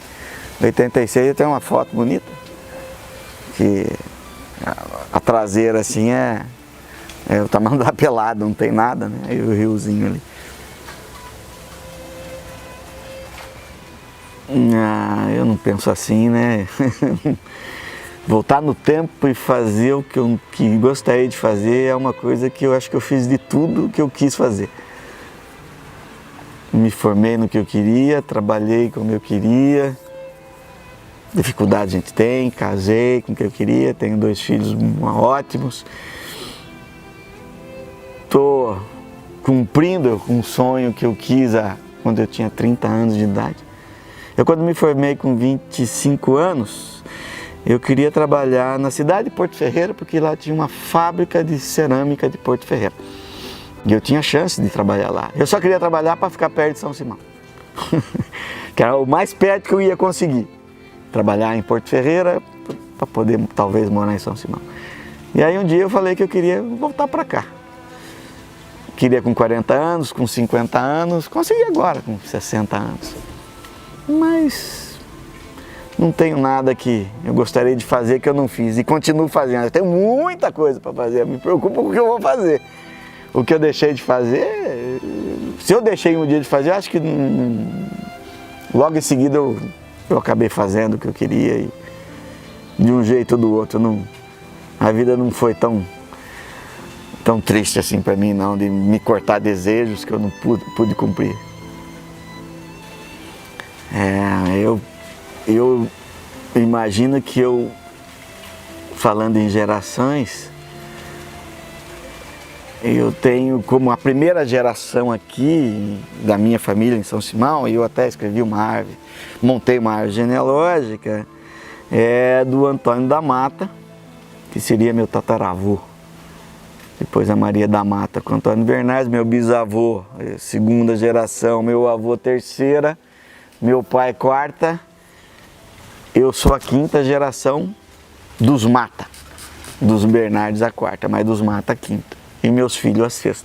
86 eu tenho uma foto bonita, que a traseira assim é o Tamanduá pelado, não tem nada, né, e o riozinho ali. Eu não penso assim, né? Voltar no tempo e fazer o que gostaria de fazer é uma coisa que eu acho que eu fiz de tudo que eu quis fazer. Me formei no que eu queria, trabalhei como eu queria, dificuldades a gente tem, casei com o que eu queria, tenho 2 filhos ótimos. Estou cumprindo um sonho que eu quis quando eu tinha 30 anos de idade. Eu, quando me formei com 25 anos, eu queria trabalhar na cidade de Porto Ferreira, porque lá tinha uma fábrica de cerâmica de Porto Ferreira. E eu tinha chance de trabalhar lá. Eu só queria trabalhar para ficar perto de São Simão. Que era o mais perto que eu ia conseguir. Trabalhar em Porto Ferreira para poder talvez morar em São Simão. E aí um dia eu falei que eu queria voltar para cá. Queria com 40 anos, com 50 anos, consegui agora com 60 anos. Mas não tenho nada que eu gostaria de fazer que eu não fiz e continuo fazendo. Eu tenho muita coisa para fazer, eu me preocupo com o que eu vou fazer. O que eu deixei de fazer, se eu deixei um dia de fazer, eu acho que logo em seguida eu acabei fazendo o que eu queria e de um jeito ou do outro. A vida não foi tão triste assim para mim, não, de me cortar desejos que eu não pude cumprir. Eu imagino que falando em gerações, eu tenho como a primeira geração aqui da minha família em São Simão, e eu até escrevi uma árvore, montei uma árvore genealógica, do Antônio da Mata, que seria meu tataravô. Depois a Maria da Mata com Antônio Bernardes, meu bisavô, 2ª geração, meu avô 3ª, meu pai 4ª, eu sou a 5ª geração dos Mata, dos Bernardes a 4ª, mas dos Mata a 5ª, e meus filhos a 6ª.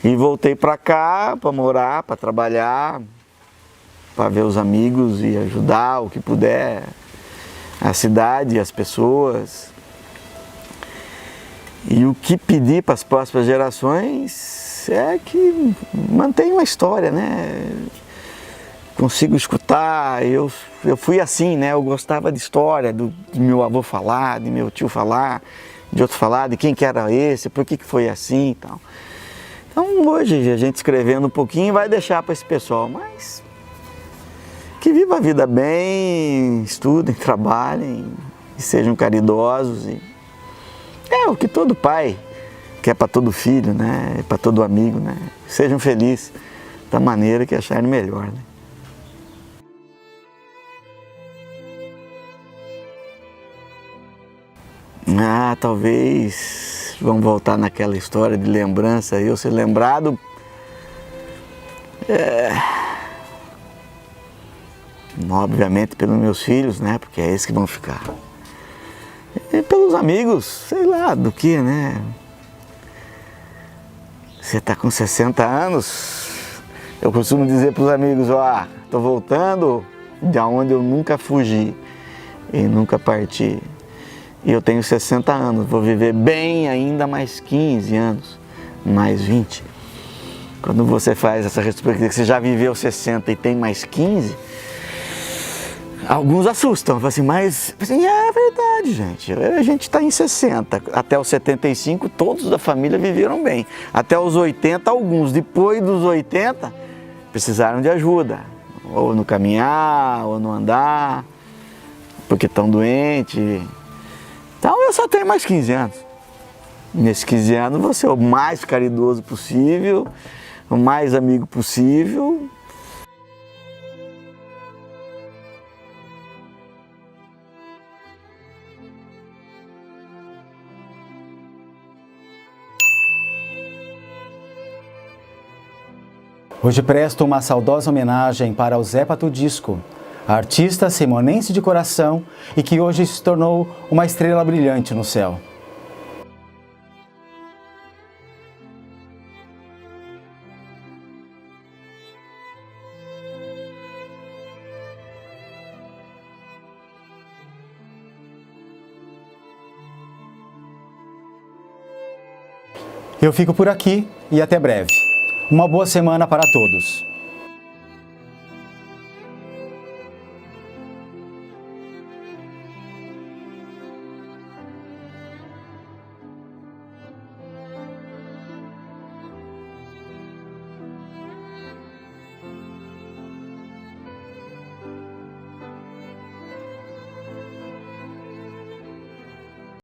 E voltei para cá para morar, para trabalhar, para ver os amigos e ajudar o que puder, a cidade, as pessoas. E o que pedir para as próximas gerações é que mantenham a história, né? Consigo escutar, eu fui assim, né? Eu gostava de história, de meu avô falar, de meu tio falar, de outro falar, de quem que era esse, por que foi assim e tal. Então hoje a gente escrevendo um pouquinho vai deixar para esse pessoal, mas que viva a vida bem, estudem, trabalhem, e sejam caridosos. É o que todo pai quer para todo filho, né? Para todo amigo, né? Sejam felizes da maneira que acharem melhor, né? Talvez vamos voltar naquela história de lembrança, eu ser lembrado obviamente pelos meus filhos, né? Porque é esses que vão ficar. E pelos amigos, sei lá, do que, né? Você está com 60 anos, eu costumo dizer para os amigos, estou voltando de onde eu nunca fugi e nunca parti. E eu tenho 60 anos, vou viver bem ainda mais 15 anos, mais 20. Quando você faz essa retrospectiva, que você já viveu 60 e tem mais 15, alguns assustam, falam assim, mas assim, é verdade, gente. A gente está em 60, até os 75 todos da família viveram bem. Até os 80 alguns, depois dos 80 precisaram de ajuda, ou no caminhar, ou no andar, porque estão doentes. Então eu só tenho mais 15 anos. Nesses 15 anos vou ser o mais caridoso possível, o mais amigo possível. Hoje presto uma saudosa homenagem para o Zé Patudisco, artista simonense de coração e que hoje se tornou uma estrela brilhante no céu. Eu fico por aqui e até breve. Uma boa semana para todos.